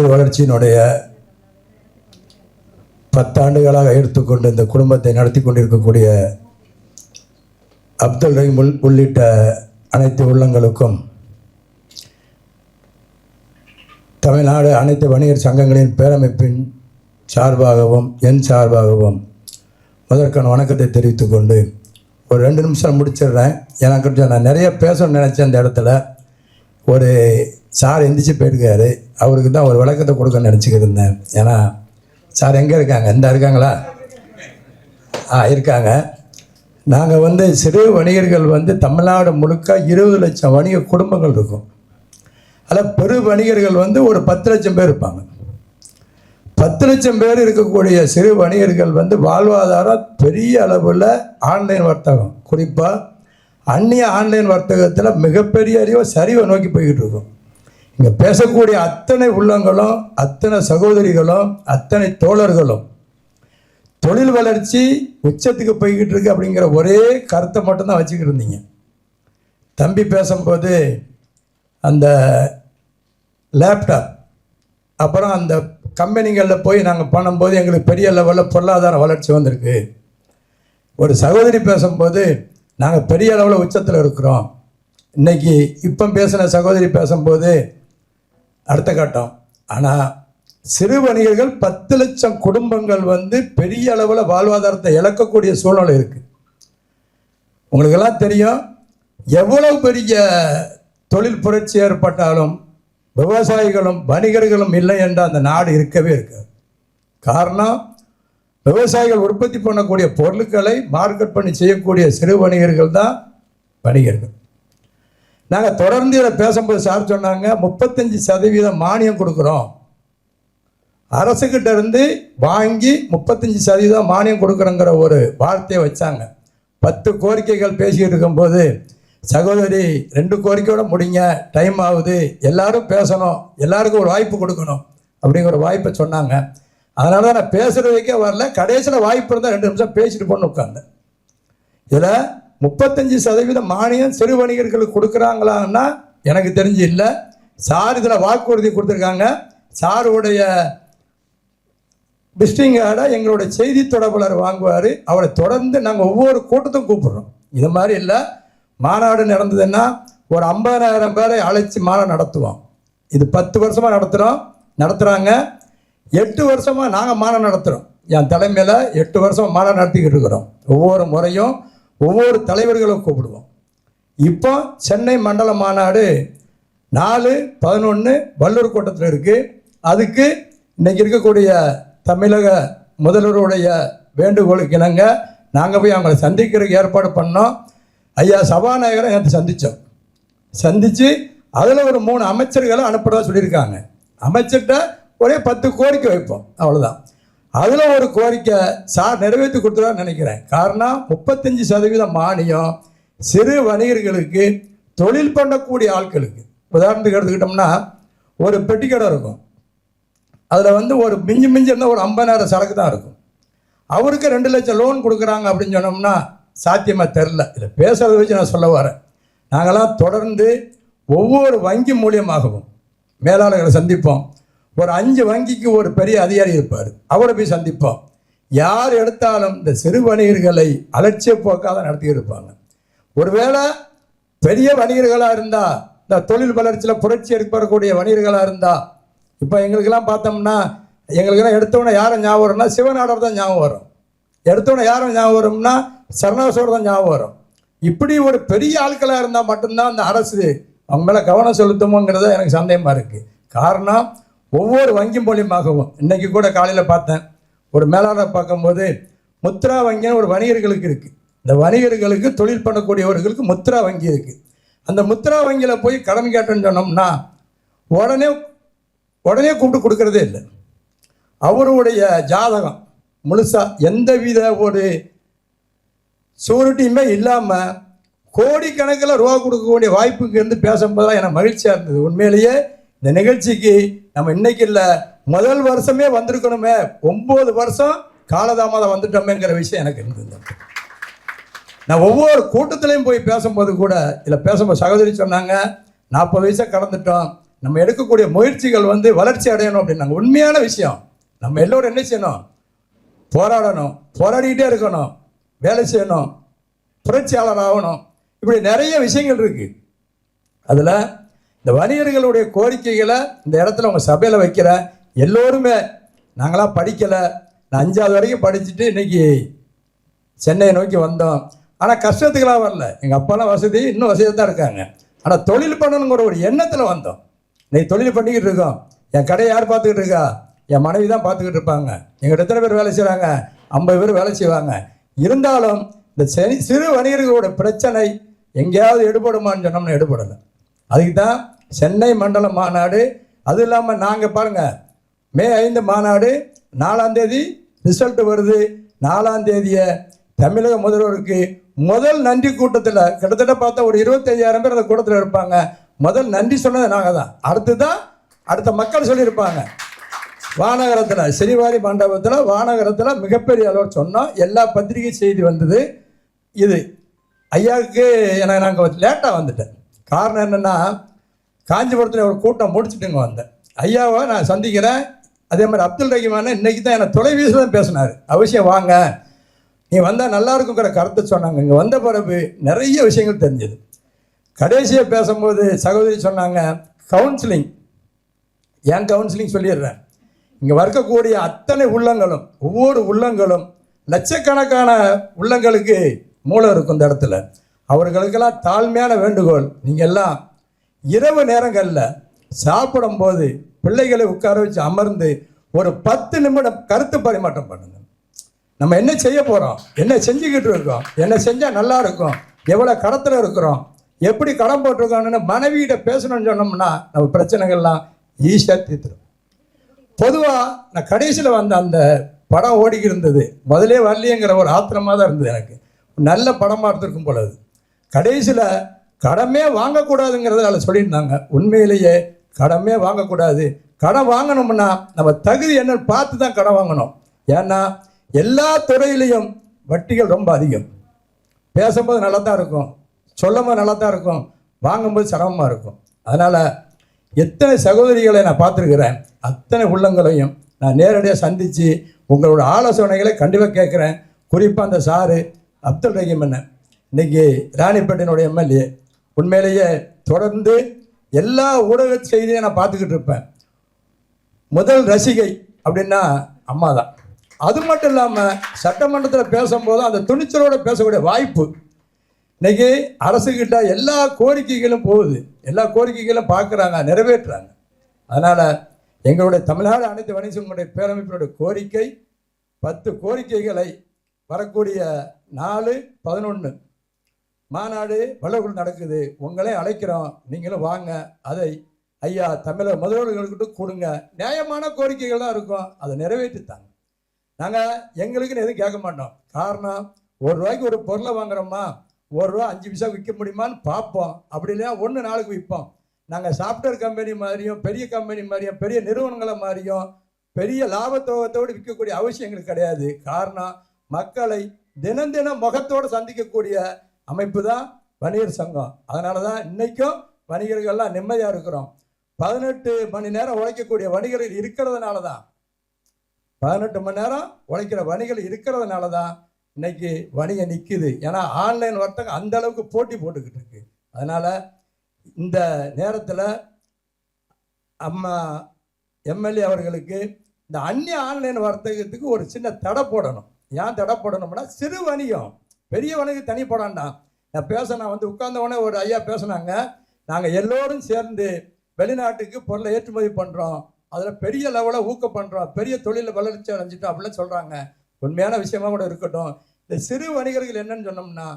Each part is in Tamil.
தொழில் வளர்ச்சியினுடைய 10 ஆண்டுகளாக எடுத்துக்கொண்டு இந்த குடும்பத்தை நடத்தி கொண்டிருக்கக்கூடிய அப்துல் ரஹீம் உள்ளிட்ட அனைத்து உள்ளங்களுக்கும் தமிழ்நாடு அனைத்து வணிகர் சங்கங்களின் பேரமைப்பின் சார்பாகவும் என் சார்பாகவும் முதற்கான வணக்கத்தை தெரிவித்துக் கொண்டு ஒரு 2 நிமிஷம் முடிச்சிடுறேன். எனக்கு நான் நிறைய பேசணும்னு நினச்சேன். அந்த இடத்துல ஒரு சார் எந்திரிச்சு போயிருக்காரு. அவருக்கு தான் ஒரு விளக்கத்தை கொடுக்க நினச்சிக்கிட்டு இருந்தேன். ஏன்னா சார் எங்கே இருக்காங்க? இந்த இருக்காங்களா? இருக்காங்க. நாங்கள் சிறு வணிகர்கள் தமிழ்நாடு முழுக்க 20 லட்சம் வணிக குடும்பங்கள் இருக்கும். அதில் பெரு வணிகர்கள் ஒரு 10 லட்சம் பேர் இருப்பாங்க. 10 லட்சம் பேர் இருக்கக்கூடிய சிறு வணிகர்கள் வாழ்வாதாரம் பெரிய அளவில் ஆன்லைன் வர்த்தகம், குறிப்பாக அந்நிய ஆன்லைன் வர்த்தகத்தில் மிகப்பெரிய சரிவை நோக்கி போய்கிட்டு இருக்கும். இங்கே பேசக்கூடிய அத்தனை உள்ளங்களும், அத்தனை சகோதரிகளும், அத்தனை தோழர்களும் தொழில் வளர்ச்சி உச்சத்துக்கு போய்கிட்டு இருக்கு அப்படிங்கிற ஒரே கருத்தை மட்டும்தான் வச்சுக்கிட்டு இருந்தீங்க. தம்பி பேசும்போது அந்த லேப்டாப் அப்புறம் அந்த கம்பெனிகளில் போய் நாங்கள் பண்ணும்போது எங்களுக்கு பெரிய லெவலில் பொருளாதார வளர்ச்சி வந்திருக்கு. ஒரு சகோதரி பேசும்போது நாங்கள் பெரிய அளவில் உச்சத்தில் இருக்கிறோம். இன்றைக்கி இப்போ பேசின சகோதரி பேசும்போது அடுத்த கட்டம். ஆனால் சிறு வணிகர்கள் 10 லட்சம் குடும்பங்கள் பெரிய அளவில் வாழ்வாதாரத்தை இழக்கக்கூடிய சூழ்நிலை இருக்குது. உங்களுக்கெல்லாம் தெரியும், எவ்வளவு பெரிய தொழில் புரட்சி ஏற்பட்டாலும் விவசாயிகளும் வணிகர்களும் இல்லை என்ற அந்த நாடு இருக்கவே இருக்காது. காரணம், விவசாயிகள் உற்பத்தி பண்ணக்கூடிய பொருட்களை மார்க்கெட் பண்ணி செய்யக்கூடிய சிறு வணிகர்கள் தான் வணிகர்கள். நாங்கள் தொடர்ந்து இதை பேசும்போது சார் சொன்னாங்க, 35% மானியம் கொடுக்குறோம். அரசுக்கிட்ட இருந்து வாங்கி 35% மானியம் கொடுக்குறோங்கிற ஒரு வார்த்தையை வச்சாங்க. 10 கோரிக்கைகள் பேசிக்கிட்டு இருக்கும்போது சகோதரி 2 கோரிக்கையோட முடிங்க, டைம் ஆகுது, எல்லாரும் பேசணும், எல்லாருக்கும் ஒரு வாய்ப்பு கொடுக்கணும் அப்படிங்கிற வாய்ப்பை சொன்னாங்க. அதனால தான் நான் பேசுகிறதுக்கே வரல. கடைசியில் வாய்ப்பு இருந்தால் 2 நிமிஷம் பேசிட்டு போன்னு உட்காந்தேன். இதில் 35% மானியம் சிறு வணிகர்களுக்கு கொடுக்குறாங்களான்னா எனக்கு தெரிஞ்சு இல்லை. சார் இதில் வாக்குறுதி கொடுத்துருக்காங்க. சாருடைய விசிட்டிங் கார்டை எங்களுடைய செய்தி தொடர்பாளர் வாங்குவார். அவரை தொடர்ந்து நாங்கள் ஒவ்வொரு கூட்டத்தும் கூப்பிடுறோம். இது மாதிரி இல்லை, மாநாடு நடந்ததுன்னா ஒரு 50,000 பேரை அழைச்சி மாநாடு நடத்துவோம். இது 10 வருஷமாக நடத்துகிறாங்க. 8 வருஷமாக நாங்கள் மாநாடு நடத்துகிறோம். என் தலைமையில் 8 வருஷமாக மாநாடு நடத்திக்கிட்டு இருக்கிறோம். ஒவ்வொரு முறையும் ஒவ்வொரு தலைவர்களும் கூப்பிடுவோம். இப்போ சென்னை மண்டல மாநாடு 4/11 வள்ளூர் கோட்டத்தில் இருக்குது. அதுக்கு இன்றைக்கி இருக்கக்கூடிய தமிழக முதல்வருடைய வேண்டுகோளுக்கு இணங்க நாங்கள் போய் அவங்களை சந்திக்கிறதுக்கு ஏற்பாடு பண்ணோம். ஐயா சபாநாயகரை நேற்று சந்தித்து அதில் ஒரு 3 அமைச்சர்களை அனுப்புறதா சொல்லியிருக்காங்க. அமைச்சர்கிட்ட ஒரே 10 கோரிக்கை வைப்போம், அவ்வளோதான். அதில் ஒரு கோரிக்கை சார் நிறைவேற்றி கொடுத்துருவான்னு நினைக்கிறேன். காரணம், 35% மானியம் சிறு வணிகர்களுக்கு, தொழில் பண்ணக்கூடிய ஆட்களுக்கு. உதாரணத்துக்கு எடுத்துக்கிட்டோம்னா ஒரு பெட்டி கடை இருக்கும். அதில் ஒரு மிஞ்சி இருந்தால் ஒரு 50,000 சரக்கு தான் இருக்கும். அவருக்கு 2 லட்சம் லோன் கொடுக்குறாங்க அப்படின்னு சொன்னோம்னா சாத்தியமாக தெரில. இதில் பேசுகிறத வச்சு நான் சொல்ல வரேன். நாங்களாம் தொடர்ந்து ஒவ்வொரு வங்கி மூலியமாகவும் மேலாளர்களை சந்திப்போம். ஒரு 5 வங்கிக்கு ஒரு பெரிய அதிகாரி இருப்பார், அவரை போய் சந்திப்போம். யார் எடுத்தாலும் இந்த சிறு வணிகர்களை அலட்சிய போக்காக நடத்திக்கிட்டு இருப்பாங்க. ஒருவேளை பெரிய வணிகர்களாக இருந்தால், இந்த தொழில் வளர்ச்சியில் புரட்சி ஏற்படக்கூடிய வணிகர்களாக இருந்தால், இப்போ எங்களுக்கெல்லாம் பார்த்தோம்னா எங்களுக்கெல்லாம் எடுத்தோன்னே யாரை ஞாபகம் வரும்னா சிவநாடர் தான் ஞாபகம் வரும். எடுத்தோன்னே யாரை ஞாபகம் வரும்னா சரணாசோர் தான் ஞாபகம் வரும். இப்படி ஒரு பெரிய ஆட்களாக இருந்தால் மட்டும்தான் அந்த அரசு அவங்க மேலே கவனம் செலுத்துமோங்கிறத எனக்கு சந்தேகமாக இருக்குது. காரணம், ஒவ்வொரு வங்கி மூலியமாகவும் இன்றைக்கி கூட காலையில் பார்த்தேன், ஒரு மேலாளர் பார்க்கும்போது முத்ரா வங்கின்னு ஒரு வணிகர்களுக்கு இருக்குது. இந்த வணிகர்களுக்கு தொழில் பண்ணக்கூடியவர்களுக்கு முத்ரா வங்கி இருக்குது. அந்த முத்ரா வங்கியில் போய் கடன் கேட்டேன்னு சொன்னோம்னா உடனே கூப்பிட்டு கொடுக்கறதே இல்லை. அவருடைய ஜாதகம் முழுசாக எந்தவித ஒரு சூரிட்டியுமே இல்லாமல் கோடிக்கணக்கில் ரூபா கொடுக்கக்கூடிய வாய்ப்புக்கு இருந்து பேசும்போது எனக்கு மகிழ்ச்சியாக இருந்தது. உண்மையிலேயே இந்த நிகழ்ச்சிக்கு நம்ம இன்னைக்கு இல்லை, முதல் வருஷமே வந்திருக்கணுமே, 9 வருஷம் காலதாமதம் வந்துட்டோமேங்கிற விஷயம் எனக்கு இருந்தது. நான் ஒவ்வொரு கூட்டத்திலையும் போய் பேசும்போது கூட இதில் பேசும்போது சகோதரி சொன்னாங்க, 40 வயசை கடந்துட்டோம், நம்ம எடுக்கக்கூடிய முயற்சிகள் வந்து வளர்ச்சி அடையணும் அப்படின்னாங்க. உண்மையான விஷயம். நம்ம எல்லோரும் என்ன செய்யணும்? போராடணும், போராடிக்கிட்டே இருக்கணும், வேலை செய்யணும், புரட்சியாளர் ஆகணும். இப்படி நிறைய விஷயங்கள் இருக்கு. அதில் இந்த வணிகர்களுடைய கோரிக்கைகளை இந்த இடத்துல உங்கள் சபையில் வைக்கிற எல்லோருமே, நாங்களாம் படிக்கலை, நான் 5வது வரைக்கும் படிச்சுட்டு இன்னைக்கு சென்னையை நோக்கி வந்தோம். ஆனால் கஷ்டத்துக்கெல்லாம் வரல. எங்கள் அப்பாலாம் வசதி, இன்னும் வசதியாக தான் இருக்காங்க. ஆனால் தொழில் பண்ணணுங்கிற ஒரு எண்ணத்தில் வந்தோம். இன்னைக்கு தொழில் பண்ணிக்கிட்டு இருக்கோம். என் கடையை யார் பார்த்துக்கிட்டு இருக்கா? என் மனைவி தான் பார்த்துக்கிட்டு இருப்பாங்க. எங்கிட்ட எத்தனை பேர் வேலை செய்கிறாங்க? 50 பேர் வேலை செய்வாங்க. இருந்தாலும் இந்த சிறு வணிகர்களோட பிரச்சனை எங்கேயாவது எடுபடுமான்னு சொன்னோம்னா எடுபடலை. அதுக்கு தான் சென்னை மண்டல மாநாடு. அதுவும் இல்லாமல் நாங்கள் பாருங்கள், மே 5 மாநாடு, 4ஆம் தேதி ரிசல்ட் வருது. 4ஆம் தேதியை தமிழக முதல்வருக்கு முதல் நன்றி கூட்டத்தில் கிட்டத்தட்ட பார்த்தா ஒரு 25,000 பேர் அந்த கூட்டத்தில் இருப்பாங்க. முதல் நன்றி சொன்னது நாங்கள் தான். அடுத்த மக்கள் சொல்லியிருப்பாங்க. வானகரத்தில், ஸ்ரீவாரி மண்டபத்தில், வானகரத்தில் மிகப்பெரிய அளவில் சொன்னோம். எல்லா பத்திரிகை செய்தி வந்தது. இது ஐயாவுக்கு நாங்கள் லேட்டாக வந்துட்டேன். காரணம் என்னென்னா, காஞ்சிபுரத்தில் ஒரு கூட்டம் முடிச்சுட்டுங்க வந்தேன். ஐயாவை நான் சந்திக்கிறேன். அதே மாதிரி அப்துல் ரஹீமான இன்னைக்கு தான் என்னை தொலைபேசி தான் பேசினார். அவசியம் வாங்க, நீ வந்தால் நல்லா இருக்குங்கிற கருத்தை சொன்னாங்க. இங்கே வந்த பிறகு நிறைய விஷயங்கள் தெரிஞ்சது. கடைசியாக பேசும்போது சகோதரி சொன்னாங்க, கவுன்சிலிங். ஏன் கவுன்சிலிங் சொல்லிடுறேன். இங்கே வரக்கூடிய அத்தனை உள்ளங்களும், ஒவ்வொரு உள்ளங்களும் லட்சக்கணக்கான உள்ளங்களுக்கு மூளை இருக்கும் இந்த இடத்துல. அவர்களுக்கெல்லாம் தாழ்மையான வேண்டுகோள், நீங்கள் எல்லாம் இரவு நேரங்களில் சாப்பிடும்போது பிள்ளைகளை உட்கார வச்சு அமர்ந்து ஒரு 10 நிமிடம் கருத்து பரிமாற்றம் பண்ணுங்க. நம்ம என்ன செய்ய போகிறோம், என்ன செஞ்சுக்கிட்டு இருக்கோம், என்ன செஞ்சால் நல்லா இருக்கும், எவ்வளோ கடத்தில் இருக்கிறோம், எப்படி கடன் போட்டிருக்கோம்னு மனைவியிட்ட பேசணும்னு சொன்னோம்னா நம்ம பிரச்சனைகள்லாம் ஈஸியாக தீர்த்துடும். பொதுவாக நான் கடைசியில் வந்த அந்த படம் ஓடிக்கி இருந்தது, முதலே வரலையேங்கிற ஒரு ஆத்திரமாக தான் இருந்தது எனக்கு. நல்ல படமாக இருந்திருக்கும் பொழுது கடைசியில் கடமே வாங்கக்கூடாதுங்கிறத அதில் சொல்லியிருந்தாங்க. உண்மையிலேயே கடமே வாங்கக்கூடாது. கடன் வாங்கணும்னா நம்ம தகுதி என்னன்னு பார்த்து தான் கடன் வாங்கணும். ஏன்னா எல்லா துறையிலையும் வட்டிகள் ரொம்ப அதிகம். பேசும்போது நல்லா தான் இருக்கும், சொல்லும்போது நல்லா தான் இருக்கும், வாங்கும்போது சிரமமாக இருக்கும். அதனால் எத்தனை சகோதரிகளை நான் பார்த்துருக்கிறேன், அத்தனை உள்ளங்களையும் நான் நேரடியாக சந்தித்து உங்களோட ஆலோசனைகளை கண்டிப்பாக கேட்குறேன். குறிப்பாக அந்த சாரு அப்துல் ரஹீம் அண்ணன், இன்றைக்கி ராணிப்பேட்டையினுடைய எம்எல்ஏ, உண்மையிலேயே தொடர்ந்து எல்லா ஊடக செய்தியும் நான் பார்த்துக்கிட்டு இருப்பேன். முதல் ரசிகை அப்படின்னா அம்மா தான். அது மட்டும் இல்லாமல் சட்டமன்றத்தில் பேசும்போது அந்த துணிச்சலோடு பேசக்கூடிய வாய்ப்பு. இன்றைக்கி அரசுக்கிட்ட எல்லா கோரிக்கைகளும் போகுது, எல்லா கோரிக்கைகளும் பார்க்குறாங்க, நிறைவேற்றுறாங்க. அதனால் எங்களுடைய தமிழ்நாடு அனைத்து வணிக சங்கங்களுடைய பேரமைப்பினுடைய கோரிக்கை 10 கோரிக்கைகளை வரக்கூடிய 4/11 மாநாடு வல்லூரில் நடக்குது. உங்களே அழைக்கிறோம், நீங்களும் வாங்க. அதை ஐயா தமிழக முதல்வர்கள்கிட்ட கொடுங்க. நியாயமான கோரிக்கைகள் தான் இருக்கும், அதை நிறைவேற்றித்தாங்க. நாங்கள் எங்களுக்குன்னு எதுவும் கேட்க மாட்டோம். காரணம், ₹1 ஒரு பொருளை வாங்குறோமா, ₹1 5 பைசா விற்க முடியுமான்னு பார்ப்போம். அப்படி இல்லையா 1 நாளுக்கு விற்போம். நாங்கள் சாஃப்ட்வேர் கம்பெனி மாதிரியும் பெரிய கம்பெனி மாதிரியும் பெரிய நிறுவனங்களை மாதிரியும் பெரிய லாபத்தோகத்தோடு விற்கக்கூடிய அவசியம் எங்களுக்கு கிடையாது. காரணம், மக்களை தினம் தினம் முகத்தோடு சந்திக்கக்கூடிய அமைப்பு தான் வணிகர் சங்கம். அதனால தான் இன்றைக்கும் வணிகர்கள்லாம் நிம்மதியாக இருக்கிறோம். 18 மணி நேரம் உழைக்கக்கூடிய வணிகர்கள் இருக்கிறதுனால தான், 18 மணி நேரம் உழைக்கிற வணிகர்கள் இருக்கிறதுனால தான் இன்னைக்கு வணிகம் நிற்குது. ஏன்னா ஆன்லைன் வர்த்தகம் அந்த அளவுக்கு போட்டி போட்டுக்கிட்டு இருக்கு. அதனால் இந்த நேரத்தில் அம்மா எம்எல்ஏ அவர்களுக்கு இந்த அந்நிய ஆன்லைன் வர்த்தகத்துக்கு ஒரு சின்ன தடை போடணும். ஏன் தடை போடணும்னா, சிறு வணிகம் பெரிய வணிகம் தனி போடாண்டா. நான் பேசினா உட்கார்ந்தவொடனே ஒரு ஐயா பேசினாங்க, நாங்கள் எல்லோரும் சேர்ந்து வெளிநாட்டுக்கு பொருளை ஏற்றுமதி பண்ணுறோம், அதில் பெரிய லெவலில் ஊக்கம் பண்ணுறோம், பெரிய தொழிலில் வளர்ச்சி அடைஞ்சிட்டோம் அப்படிலாம் சொல்கிறாங்க. உண்மையான விஷயமா கூட இருக்கட்டும். இந்த சிறு வணிகர்கள் என்னன்னு சொன்னோம்னா,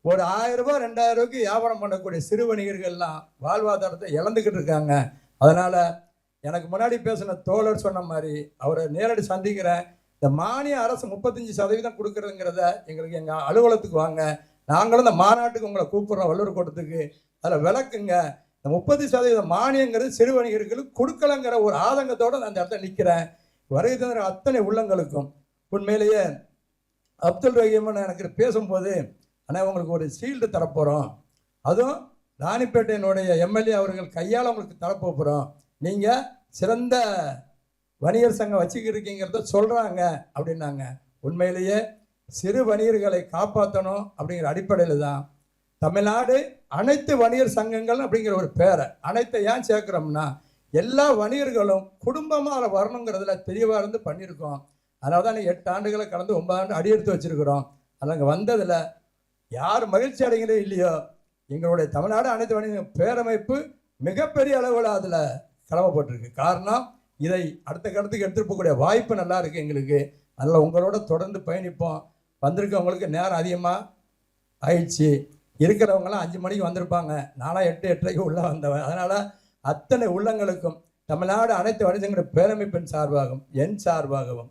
ஒரு ₹1000 ₹2000 வியாபாரம் பண்ணக்கூடிய சிறு வணிகர்கள்லாம் வாழ்வாதாரத்தை இழந்துக்கிட்டு இருக்காங்க. அதனால் எனக்கு முன்னாடி பேசின தோழர் சொன்ன மாதிரி அவரை நேரடி சந்திக்கிறேன். இந்த மானிய அரசு 35% கொடுக்குறதுங்கிறத எங்களுக்கு எங்கள் அலுவலகத்துக்கு வாங்க, நாங்களும் இந்த மாநாட்டுக்கு உங்களை கூப்பிட்றோம் வல்லூர் கூட்டத்துக்கு, அதில் விளக்குங்க. இந்த 30% மானியங்கிறது சிறு வணிகர்களுக்கு கொடுக்கலங்கிற ஒரு ஆதங்கத்தோடு நான் அந்த இடத்துல நிற்கிறேன். வருகை தந்திர அத்தனை உள்ளங்களுக்கும் உண்மையிலேயே அப்துல் ரஹீமன் எனக்கு பேசும்போது, ஆனால் உங்களுக்கு ஒரு ஷீல்டு தரப்போகிறோம், அதுவும் ராணிப்பேட்டையினுடைய எம்எல்ஏ அவர்கள் கையால் உங்களுக்கு தரப்போகிறோம், நீங்கள் சிறந்த வணிகர் சங்கம் வச்சுக்கிருக்கீங்கிறத சொல்கிறாங்க அப்படின்னாங்க. உண்மையிலேயே சிறு வணிகர்களை காப்பாற்றணும் அப்படிங்கிற அடிப்படையில் தான் தமிழ்நாடு அனைத்து வணிகர் சங்கங்கள் அப்படிங்கிற ஒரு பேரை அனைத்தை ஏன் சேர்க்குறோம்னா எல்லா வணிகர்களும் குடும்பமாக வரணுங்கிறதுல தெளிவாக இருந்து பண்ணியிருக்கோம். அதனால தான் 8 ஆண்டுகளை கடந்து 9 ஆண்டு அடியெடுத்து வச்சுருக்கிறோம். அதில் அங்கே வந்ததில் யார் மகிழ்ச்சி அடைகிறதோ இல்லையோ, எங்களுடைய தமிழ்நாடு அனைத்து வணிக பேரமைப்பு மிகப்பெரிய அளவில் அதில் கடமைப்பட்டிருக்கு. காரணம், இதை அடுத்த கட்டத்துக்கு எடுத்துகிட்டு போகக்கூடிய வாய்ப்பு நல்லா இருக்குது எங்களுக்கு. அதனால் உங்களோட தொடர்ந்து பயணிப்போம். வந்திருக்கவங்களுக்கு நேரம் அதிகமாக ஆயிடுச்சு. இருக்கிறவங்களாம் 5 மணிக்கு வந்திருப்பாங்க. நானும் 8 8:30 உள்ளே வந்தவன். அதனால் அத்தனை உள்ளங்களுக்கும் தமிழ்நாடு அனைத்து வணிகங்களுடைய பேரமைப்பின் சார்பாகவும் என் சார்பாகவும்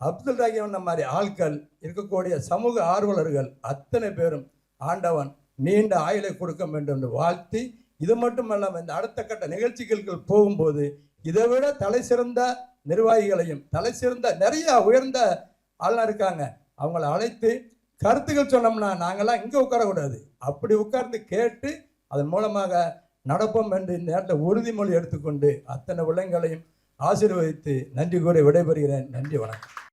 அப்துல் ரஹீம் மாதிரி ஆட்கள் இருக்கக்கூடிய சமூக ஆர்வலர்கள் அத்தனை பேரும் ஆண்டவன் நீண்ட ஆயுளை கொடுக்க வேண்டும் என்று வாழ்த்தி, இது மட்டும் இல்லாமல் இந்த அடுத்த கட்ட நிகழ்ச்சிகளுக்கு போகும்போது இதை விட தலை சிறந்த நிர்வாகிகளையும் தலை சிறந்த நிறைய உயர்ந்த ஆளுநர் இருக்காங்க, அவங்கள அழைத்து கருத்துக்கள் சொன்னோம்னா நாங்கள்லாம் இங்கே உட்காரக்கூடாது, அப்படி உட்கார்ந்து கேட்டு அதன் மூலமாக நடப்போம் என்று இந்த நேரத்தில் உறுதிமொழி எடுத்துக்கொண்டு அத்தனை உள்ளங்களையும் ஆசீர்வதித்து நன்றி கூறி விடைபெறுகிறேன். நன்றி, வணக்கம்.